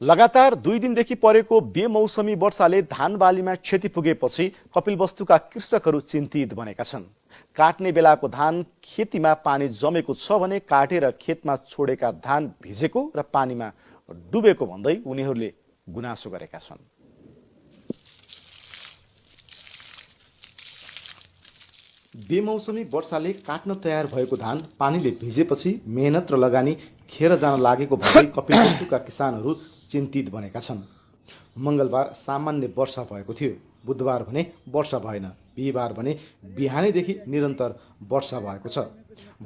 लगातार 2 दिनदेखि परेको बेमौसमी वर्षाले धान बालीमा क्षति पुगेपछि कपिलवस्तुका कृषकहरू चिन्तित बनेका छन्। काट्ने बेलाको धान खेतीमा पानी जमेको छ भने काटेर खेतमा छोडेका धान भिजेको र पानीमा डुबेको भन्दै उनीहरूले गुनासो गरेका छन्। बेमौसमी वर्षाले काट्न तयार भएको धान पानीले भिजेपछि मेहनत र लगानी खेर जान लागेको भन्दै कपिलवस्तुका किसानहरू चिन्तित बनेका छन्। मंगलबार सामान्य वर्षा भएको थियो, बुधबार भने वर्षा भएन, बिहीबार भने बिहानैदेखि निरन्तर वर्षा भएको छ।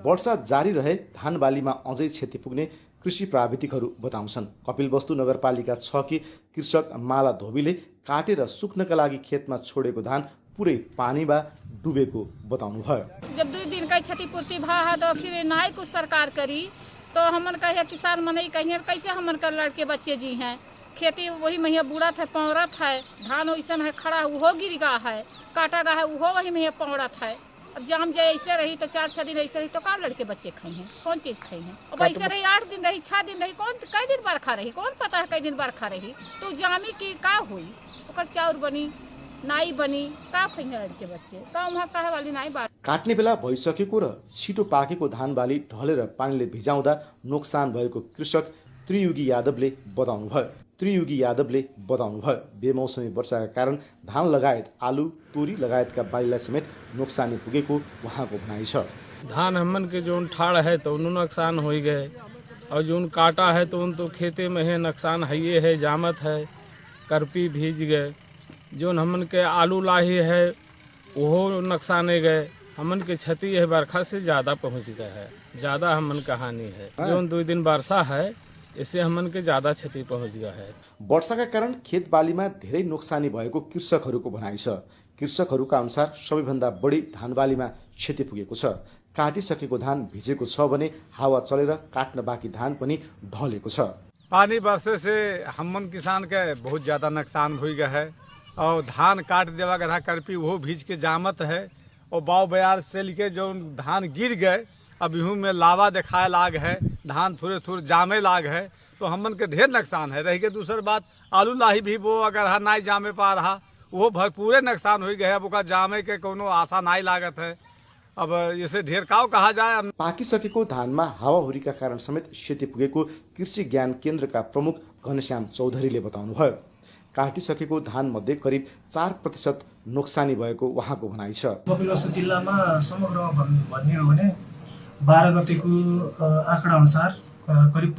वर्षा जारी रहे धान बालीमा अझै क्षति पुग्ने कृषि प्राविधिकहरू बताउँछन्। कपिलवस्तु नगरपालिका 6 की कृषक माला धोबीले काटेर सुक्नका लागि खेतमा छोडेको धान पूरे पानीमा डुबेको बताउनुभयो। जब 2 दिन का क्षतिपूर्ति भा है तो फिर नाई कुछ सरकार करी तो हमन कहे किसान मनई कहिए कैसे हमन का लड़के बच्चे जी हैं। खेती वही में बूढ़त है, पौड़त है, धान वैसा है खड़ा वो गिर गा है, काटा गा है वो वही में पौड़त है। अब जाम जाए ऐसे रही तो 4-6 दिन ऐसे रही तो का लड़के बच्चे खाई हैं, कौन चीज खाई हैं। अब ऐसे रही 8 दिन रही, 6 दिन रही, कौन कई दिन बरखा रही, कौन पता है कई दिन बरखा रही। तो जामी की का हुई ओकर चाउर बनी नाई बनी का खाइने लड़के बच्चे का वहाँ कहे वाली नाई बात। काट्ने बेला भइसकेको र छिटो पाकेको धान बाली ढलेर पानीले भिजाउँदा नोक्सान भएको कृषक त्रियुगी यादवले बताउनुभयो। बेमौसमी वर्षाका कारण धान लगायत आलु, तोरी लगायतका बालीलाई समेत नोक्सानी पुगेको उहाँको भनाइ छ। धान हमन के जो ठाड़ है तो उन नुकसान हो गए और जो काटा है तो उन तो खेते में है नुकसान है, ये है जामत है, करपी भीज गए। जो हमन के आलू लाही है वो नुकसाने गए। हमन के क्षति है बरखा से ज़्यादा पहुंच गए है, ज़्यादा हमन का हानि है। जो 2 दिन वर्षा है इससे हमन के ज़्यादा क्षति पहुंच गया है। वर्षाका कारण खेत बालीमा धेरै नोक्सानी भएको कृषकहरूको भनाइ छ। कृषकहरूका अनुसार सबैभन्दा बढी धान बालीमा क्षति पुगेको छ। काटिसकेको धान भिजेको छ भने हावा चलेर काट्न बाँकी धान पनि ढलेको छ। पानी बरसे से हमन किसान के बहुत ज़्यादा नुकसान हो गया है और धान काट देवा गया करपी वो भीज के जामत है और बाव बयार से लेके जो धान गिर गए अब यूँ में लावा दिखाए लाग है, धान थोड़े जामे लाग है तो हमन के ढेर नुकसान है। रही के दूसरी बात आलू लाही भी वो अगर नाई जामे पा रहा वो भरपूरे नुकसान हो गए। अब उसका जामे के कोनो आशा नाई लागत है। अब इसे ढेर काव कहा जाए। पाकिसकेको धानमा हावाहुरीका कारण समेत क्षति पुगेको कृषि ज्ञान केन्द्रका प्रमुख घनश्याम चौधरीले बताउनुभयो। काटिसकेको धान मध्ये करिब 4% नोक्सानी भएको उहाँको भनाइ छ। कपिलवस्तु जिल्लामा समग्रमा भन्ने हो भने 12 गतेको आँकडा अनुसार करिब